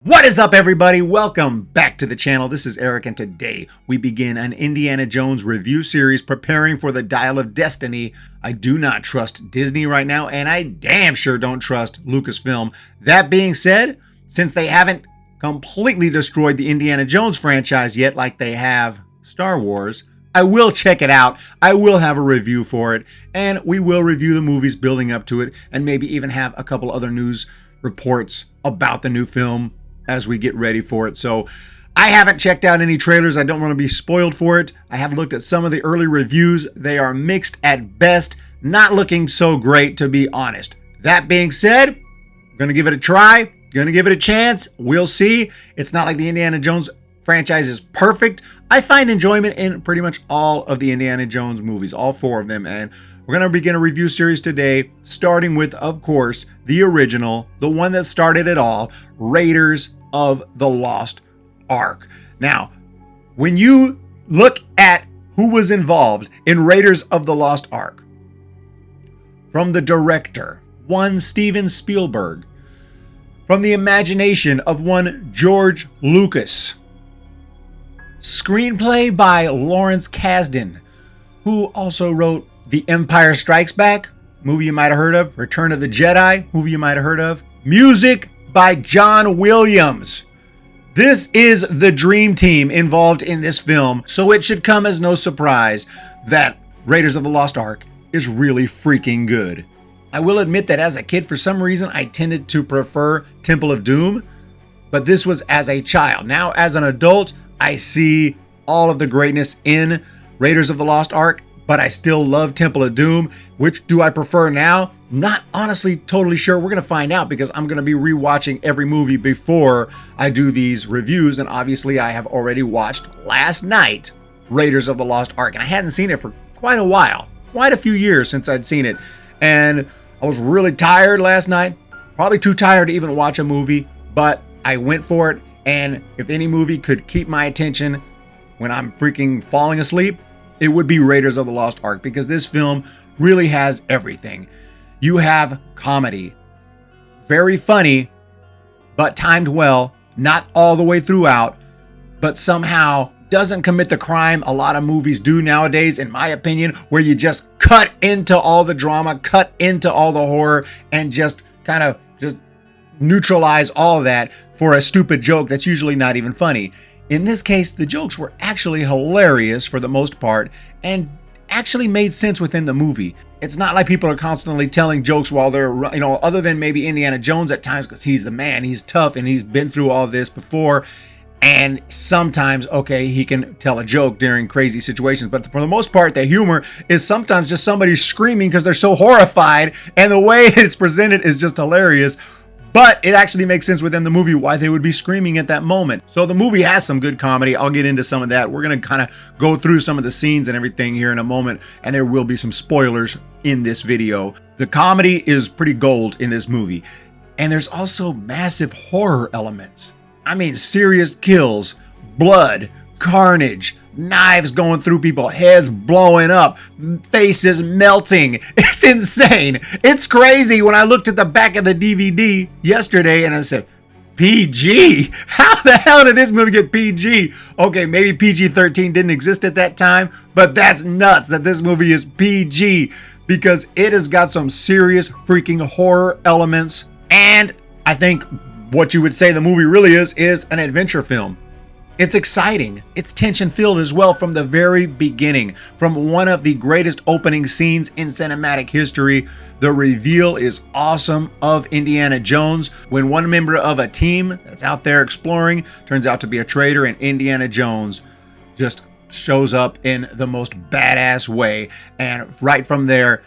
What is up, everybody? Welcome back to the channel. This is Eric, and today we begin an Indiana Jones review series preparing for the Dial of Destiny. I do not trust Disney right now, and I damn sure don't trust Lucasfilm. That being said, since they haven't completely destroyed the Indiana Jones franchise yet like they have Star Wars, I will check it out. I will have a review for it, and we will review the movies building up to it, and maybe even have a couple other news reports about the new film as we get ready for it. So I haven't checked out any trailers. I don't want to be spoiled for it. I have looked at some of the early reviews. They are mixed at best, not looking so great, to be honest. That being said, I'm going to give it a try, going to give it a chance. We'll see. It's not like the Indiana Jones franchise is perfect. I find enjoyment in pretty much all of the Indiana Jones movies, all four of them, and we're going to begin a review series today, starting with, of course, the original, the one that started it all, Raiders of the Lost Ark. Now, when you look at who was involved in Raiders of the Lost Ark, from the director, one Steven Spielberg, from the imagination of one George Lucas, screenplay by Lawrence Kasdan, who also wrote The Empire Strikes Back, movie you might have heard of, Return of the Jedi, movie you might have heard of, music by John Williams. This is the dream team involved in this film, so it should come as no surprise that Raiders of the Lost Ark is really freaking good. I will admit that as a kid, for some reason, I tended to prefer Temple of Doom, but this was as a child. Now, as an adult, I see all of the greatness in Raiders of the Lost Ark, but I still love Temple of Doom. Which do I prefer now? Not honestly totally sure. We're going to find out because I'm going to be rewatching every movie before I do these reviews. And obviously I have already watched last night Raiders of the Lost Ark, and I hadn't seen it for quite a while, quite a few years since I'd seen it. And I was really tired last night, probably too tired to even watch a movie, but I went for it. And if any movie could keep my attention when I'm freaking falling asleep, it would be Raiders of the Lost Ark, because this film really has everything. You have comedy, very funny, but timed well, not all the way throughout, but somehow doesn't commit the crime a lot of movies do nowadays, in my opinion, where you just cut into all the drama, cut into all the horror, and just kind of just neutralize all of that for a stupid joke that's usually not even funny. In this case, the jokes were actually hilarious for the most part and actually made sense within the movie. It's not like people are constantly telling jokes while they're, other than maybe Indiana Jones at times, because he's the man, he's tough, and he's been through all this before. And sometimes, okay, he can tell a joke during crazy situations, but for the most part, the humor is sometimes just somebody screaming because they're so horrified, and the way it's presented is just hilarious. But it actually makes sense within the movie why they would be screaming at that moment. So the movie has some good comedy. I'll get into some of that. We're going to kind of go through some of the scenes and everything here in a moment, and there will be some spoilers in this video. The comedy is pretty gold in this movie, and there's also massive horror elements. I mean, serious kills, blood, carnage, knives going through people, heads blowing up, faces melting. It's insane. It's crazy. When I looked at the back of the DVD yesterday and I said, PG? How the hell did this movie get PG? Okay, maybe PG-13 didn't exist at that time, but that's nuts that this movie is PG, because it has got some serious freaking horror elements. And I think what you would say the movie really is an adventure film. It's exciting. It's tension-filled as well from the very beginning. From one of the greatest opening scenes in cinematic history, the reveal is awesome of Indiana Jones when one member of a team that's out there exploring turns out to be a traitor, and Indiana Jones just shows up in the most badass way. And right from there,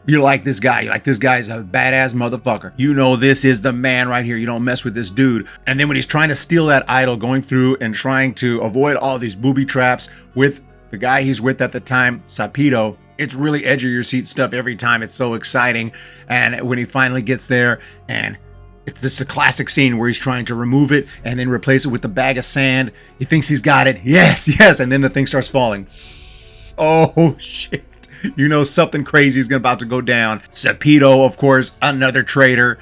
you like this guy. You're like, this guy's a badass motherfucker. You know, this is the man right here. You don't mess with this dude. And then when he's trying to steal that idol, going through and trying to avoid all these booby traps with the guy he's with at the time, Sapito, it's really edge of your seat stuff every time. It's so exciting. And when he finally gets there, and it's this a classic scene where he's trying to remove it and then replace it with the bag of sand. He thinks he's got it. Yes. And then the thing starts falling. Oh, shit. You know something crazy is about to go down. Sapito, of course, another traitor.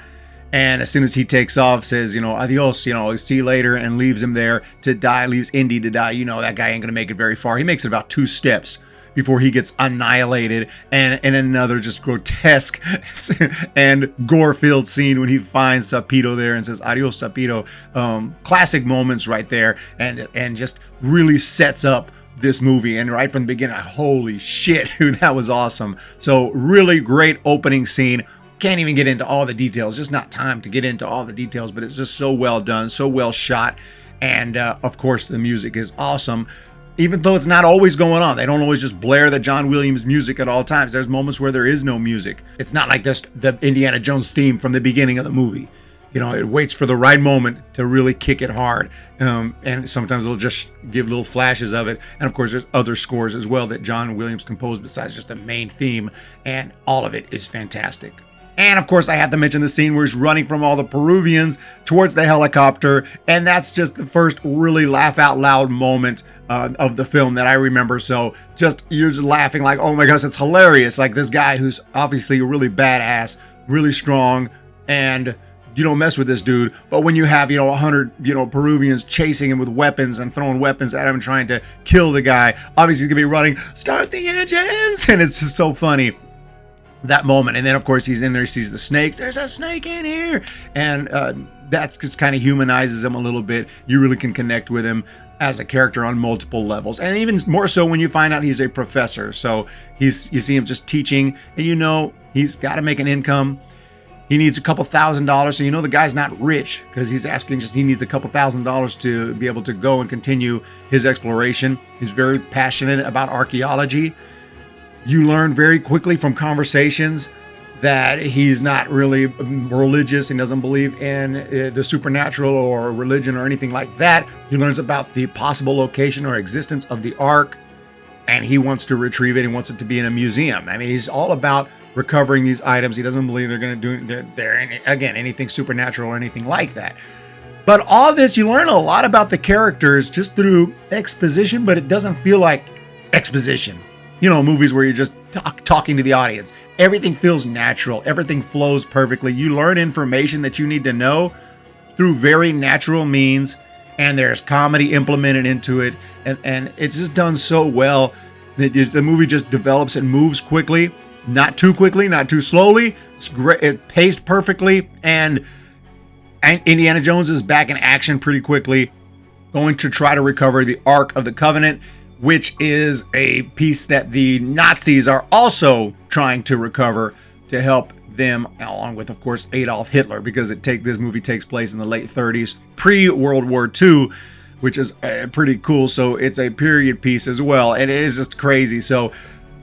And as soon as he takes off, says, adios, see you later, and leaves him there to die, leaves Indy to die. That guy ain't going to make it very far. He makes it about 2 steps before he gets annihilated. And in another just grotesque and gore-filled scene when he finds Sapito there and says, adios, Sapito. Classic moments right there, and just really sets up this movie. And right from the beginning, holy shit, dude, that was awesome. So really great opening scene. Can't even get into all the details, just not time to get into all the details, but it's just so well done, so well shot. And of course, the music is awesome, even though it's not always going on. They don't always just blare the John Williams music at all times. There's moments where there is no music. It's not like this, the Indiana Jones theme from the beginning of the movie. It waits for the right moment to really kick it hard. And sometimes it'll just give little flashes of it. And of course, there's other scores as well that John Williams composed besides just the main theme. And all of it is fantastic. And of course, I have to mention the scene where he's running from all the Peruvians towards the helicopter. And that's just the first really laugh out loud moment of the film that I remember. So you're just laughing like, oh my gosh, it's hilarious. Like this guy who's obviously a really badass, really strong, and you don't mess with this dude. But when you have, 100, Peruvians chasing him with weapons and throwing weapons at him and trying to kill the guy, obviously he's gonna be running, start the engines. And it's just so funny, that moment. And then of course he's in there, he sees the snakes, there's a snake in here, and that just kind of humanizes him a little bit. You really can connect with him as a character on multiple levels, and even more so when you find out he's a professor. So you see him just teaching, and he's got to make an income. He needs a couple $1,000s, so the guy's not rich, because he's asking he needs a couple $1,000s to be able to go and continue his exploration. He's very passionate about archaeology. You learn very quickly from conversations that he's not really religious and doesn't believe in the supernatural or religion or anything like that. He learns about the possible location or existence of the ARK, and he wants to retrieve it. He wants it to be in a museum. I mean, he's all about recovering these items. He doesn't believe they're going to do anything supernatural or anything like that. But all this, you learn a lot about the characters just through exposition, but it doesn't feel like exposition. Movies where you're just talking to the audience. Everything feels natural. Everything flows perfectly. You learn information that you need to know through very natural means, and there's comedy implemented into it, and it's just done so well that the movie just develops and moves quickly, not too quickly, not too slowly. It's great. It paced perfectly, and Indiana Jones is back in action pretty quickly, going to try to recover the Ark of the Covenant, which is a piece that the Nazis are also trying to recover to help them, along with, of course, Adolf Hitler, because this movie takes place in the late 30s, pre-World War II, which is pretty cool. So it's a period piece as well, and it is just crazy. So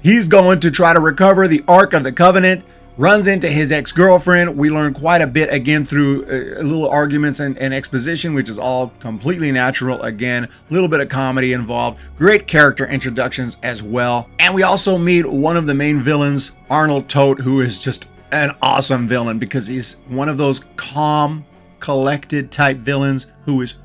he's going to try to recover the Ark of the Covenant, runs into his ex-girlfriend. We learn quite a bit again through little arguments and exposition, which is all completely natural. Again, a little bit of comedy involved. Great character introductions as well. And we also meet one of the main villains, Arnold Tote, who is just an awesome villain because he's one of those calm, collected type villains who is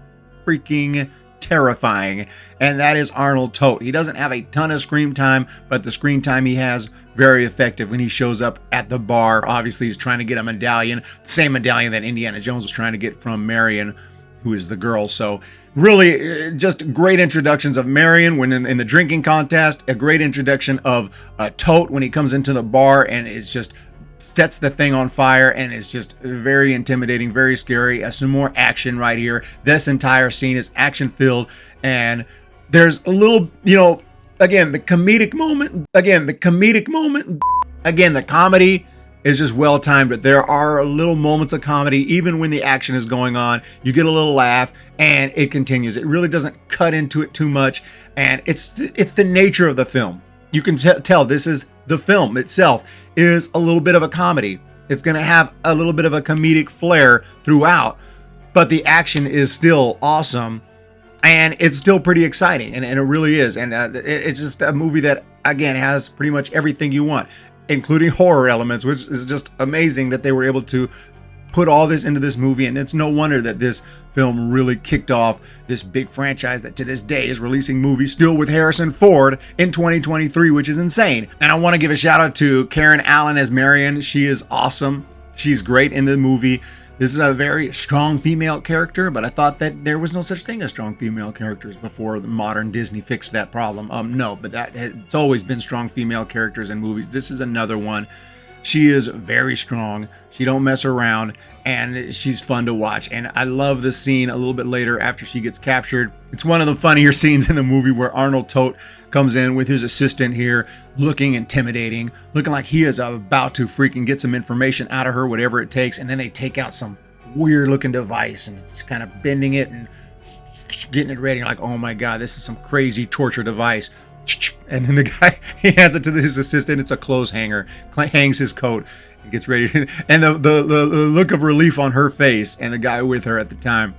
freaking terrifying, and that is Arnold Tote. He doesn't have a ton of screen time, but the screen time he has, very effective when he shows up at the bar. Obviously, he's trying to get a medallion, same medallion that Indiana Jones was trying to get from Marion, who is the girl. So really just great introductions of Marion when in the drinking contest, a great introduction of Tote when he comes into the bar and is just sets the thing on fire, and it's just very intimidating, very scary. Some more action right here. This entire scene is action filled, and there's a little, again, the comedic moment, the comedy is just well timed, but there are little moments of comedy even when the action is going on. You get a little laugh, and it continues. It really doesn't cut into it too much, and it's the nature of the film. You can tell this is the film itself is a little bit of a comedy. It's going to have a little bit of a comedic flair throughout, but the action is still awesome, and it's still pretty exciting, and it really is. And it's just a movie that, again, has pretty much everything you want, including horror elements, which is just amazing that they were able to put all this into this movie. And it's no wonder that this film really kicked off this big franchise that to this day is releasing movies still with Harrison Ford in 2023, which is insane. And I want to give a shout out to Karen Allen as Marion. She is awesome. She's great in the movie. This is a very strong female character, but I thought that there was no such thing as strong female characters before the modern Disney fixed that problem. No, but it's always been strong female characters in movies. This is another one. She is very strong. She don't mess around, and she's fun to watch. And I love the scene a little bit later after she gets captured. It's one of the funnier scenes in the movie where Arnold Tote comes in with his assistant here, looking intimidating, looking like he is about to freaking get some information out of her, whatever it takes. And then they take out some weird looking device and it's kind of bending it and getting it ready. Like, oh my God, this is some crazy torture device. And then the guy, he hands it to his assistant. It's a clothes hanger, hangs his coat and gets ready. And the look of relief on her face and the guy with her at the time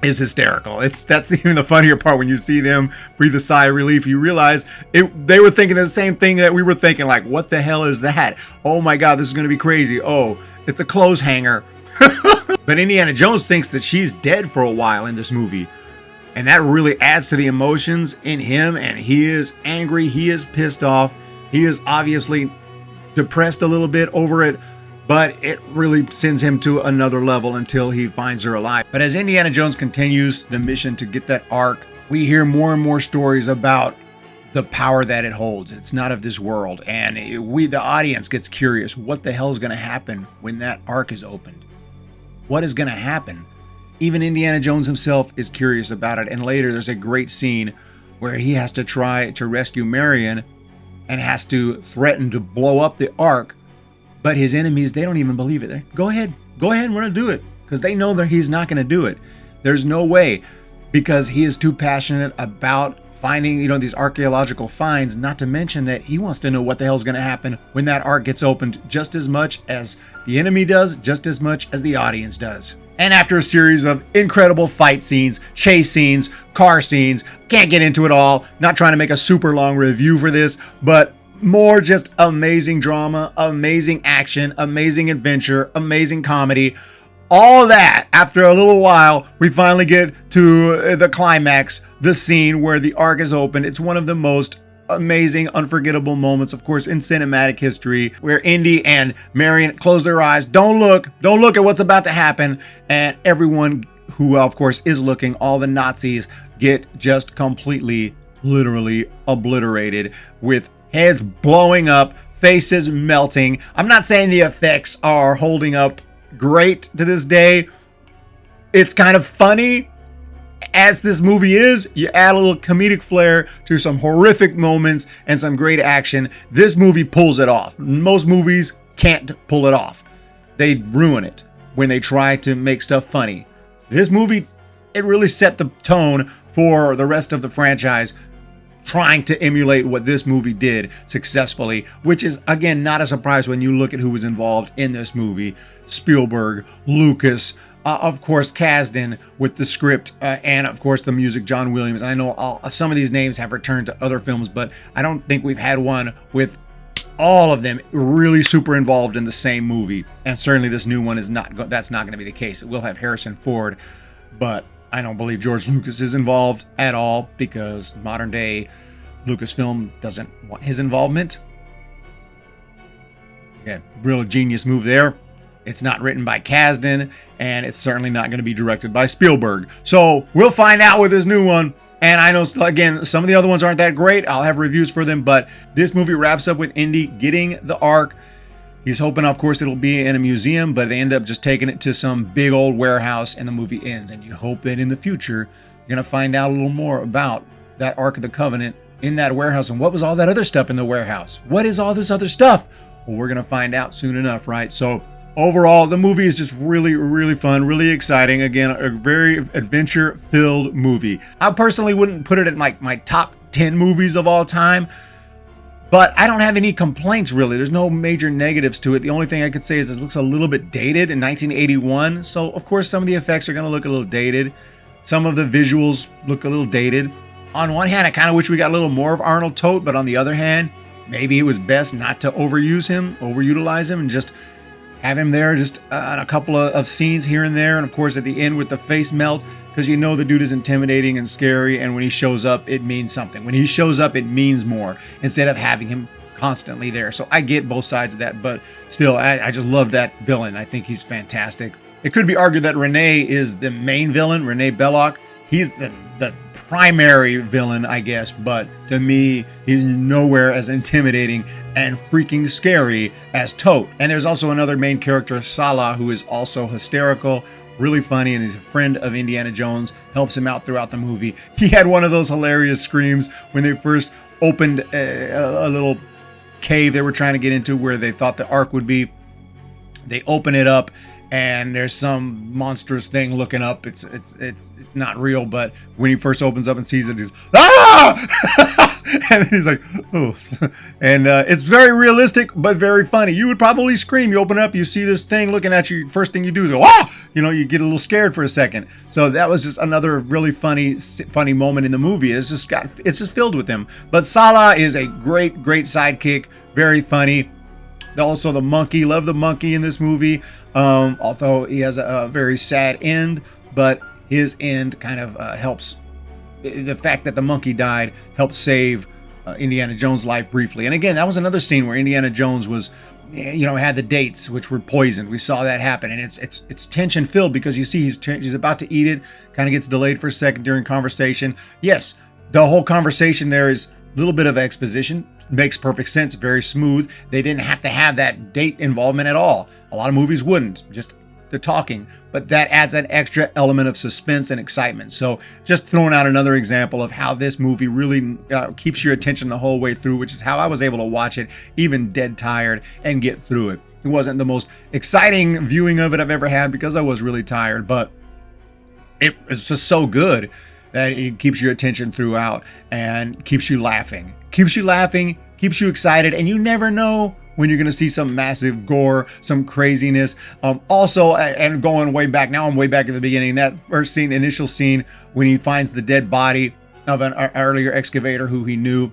is hysterical. That's even the funnier part when you see them breathe a sigh of relief. You realize they were thinking the same thing that we were thinking, like, what the hell is that? Oh my God, this is going to be crazy. Oh, it's a clothes hanger. But Indiana Jones thinks that she's dead for a while in this movie. And that really adds to the emotions in him. And he is angry. He is pissed off. He is obviously depressed a little bit over it. But it really sends him to another level until he finds her alive. But as Indiana Jones continues the mission to get that Ark, we hear more and more stories about the power that it holds. It's not of this world. And the audience, gets curious. What the hell is going to happen when that Ark is opened? What is going to happen? Even Indiana Jones himself is curious about it. And later there's a great scene where he has to try to rescue Marion and has to threaten to blow up the Ark. But his enemies, they don't even believe it. Go ahead, we're going to do it. Because they know that he's not going to do it. There's no way, because he is too passionate about finding, these archaeological finds, not to mention that he wants to know what the hell's going to happen when that Ark gets opened, just as much as the enemy does, just as much as the audience does. And after a series of incredible fight scenes, chase scenes, car scenes, can't get into it all, not trying to make a super long review for this, but more just amazing drama, amazing action, amazing adventure, amazing comedy. All that, after a little while, we finally get to the climax, the scene where the Ark is opened. It's one of the most amazing, unforgettable moments, of course, in cinematic history, where Indy and Marion close their eyes. Don't look at what's about to happen. And everyone who, of course, is looking, all the Nazis, get just completely, literally obliterated, with heads blowing up, faces melting. I'm not saying the effects are holding up great to this day. It's kind of funny. As this movie is, you add a little comedic flair to some horrific moments and some great action. This movie pulls it off. Most movies can't pull it off. They ruin it when they try to make stuff funny. This movie, it really set the tone for the rest of the franchise, trying to emulate what this movie did successfully, which is, again, not a surprise when you look at who was involved in this movie. Spielberg, Lucas, of course, Kasdan with the script, and of course the music, John Williams. And I know some of these names have returned to other films, but I don't think we've had one with all of them really super involved in the same movie. And certainly this new one is that's not going to be the case. It will have Harrison Ford, but I don't believe George Lucas is involved at all, because modern day Lucasfilm doesn't want his involvement. Yeah, real genius move there. It's not written by Kasdan, and it's certainly not going to be directed by Spielberg. So we'll find out with this new one. And I know, again, some of the other ones aren't that great. I'll have reviews for them, but this movie wraps up with Indy getting the Ark. He's hoping, of course, it'll be in a museum, but they end up just taking it to some big old warehouse, and the movie ends. And you hope that in the future, you're going to find out a little more about that Ark of the Covenant in that warehouse. And what was all that other stuff in the warehouse? What is all this other stuff? Well, we're going to find out soon enough, right? So overall, the movie is just really, really fun, really exciting. Again, a very adventure-filled movie. I personally wouldn't put it in my top 10 movies of all time, but I don't have any complaints, really. There's no major negatives to it. The only thing I could say is it looks a little bit dated in 1981. So, of course, some of the effects are going to look a little dated. Some of the visuals look a little dated. On one hand, I kind of wish we got a little more of Arnold Tote, but on the other hand, maybe it was best not to overutilize him, and just have him there just on a couple of scenes here and there. And of course, at the end with the face melt, because you know the dude is intimidating and scary. And when he shows up, it means something. When he shows up, it means more, instead of having him constantly there. So I get both sides of that, but still, I just love that villain. I think he's fantastic. It could be argued that Renee is the main villain, Renee Belloc. He's the primary villain, I guess, but to me, he's nowhere as intimidating and freaking scary as Tote. And there's also another main character, Salah, who is also hysterical, really funny, and he's a friend of Indiana Jones, helps him out throughout the movie. He had one of those hilarious screams when they first opened a little cave they were trying to get into where they thought the Ark would be. They open it up, and there's some monstrous thing looking up. It's not real, but when he first opens up and sees it, he's ah, and he's like, oh, and it's very realistic but very funny. You would probably scream. You open up, you see this thing looking at you. First thing you do is go, ah, you get a little scared for a second. So that was just another really funny moment in the movie. It's just filled with him. But Salah is a great sidekick, very funny. Also, the monkey, love the monkey in this movie. Although he has a very sad end, but his end kind of helps. The fact that the monkey died helped save Indiana Jones' life briefly. And again, that was another scene where Indiana Jones was, had the dates which were poisoned. We saw that happen, and it's tension filled because you see he's about to eat it. Kind of gets delayed for a second during conversation. Yes, the whole conversation there is a little bit of exposition. Makes perfect sense, very smooth. They didn't have to have that date involvement at all. A lot of movies wouldn't, just the talking, but that adds an extra element of suspense and excitement. So just throwing out another example of how this movie really keeps your attention the whole way through, which is how I was able to watch it, even dead tired, and get through it. It wasn't the most exciting viewing of it I've ever had because I was really tired, but it was just so good that it keeps your attention throughout and keeps you laughing, keeps you excited, and you never know when you're going to see some massive gore, some craziness. Also, and going way back, now I'm way back at the beginning, that first scene, initial scene, when he finds the dead body of an earlier excavator who he knew,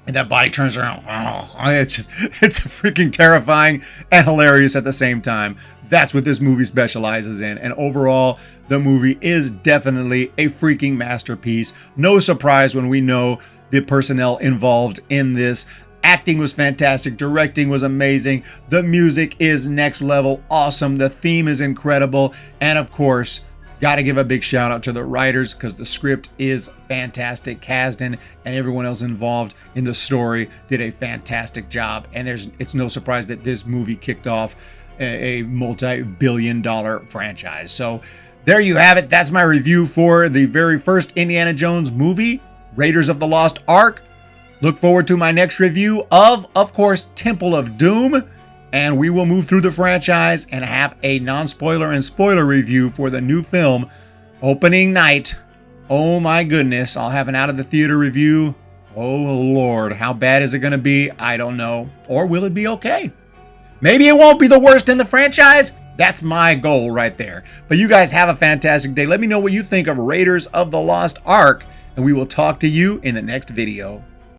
and that body turns around. Oh, it's freaking terrifying and hilarious at the same time. That's what this movie specializes in. And overall, the movie is definitely a freaking masterpiece. No surprise when we know the personnel involved in this. Acting was fantastic. Directing was amazing. The music is next level awesome. The theme is incredible. And of course, got to give a big shout out to the writers because the script is fantastic. Kasdan and everyone else involved in the story did a fantastic job. And it's no surprise that this movie kicked off a multi-billion-dollar franchise. So there you have it. That's my review for the very first Indiana Jones movie, Raiders of the Lost Ark. Look forward to my next review of course, Temple of Doom. And we will move through the franchise and have a non-spoiler and spoiler review for the new film, opening night. Oh my goodness, I'll have an out of the theater review. Oh Lord, how bad is it going to be? I don't know. Or will it be okay? Maybe it won't be the worst in the franchise. That's my goal right there. But you guys have a fantastic day. Let me know what you think of Raiders of the Lost Ark, and we will talk to you in the next video.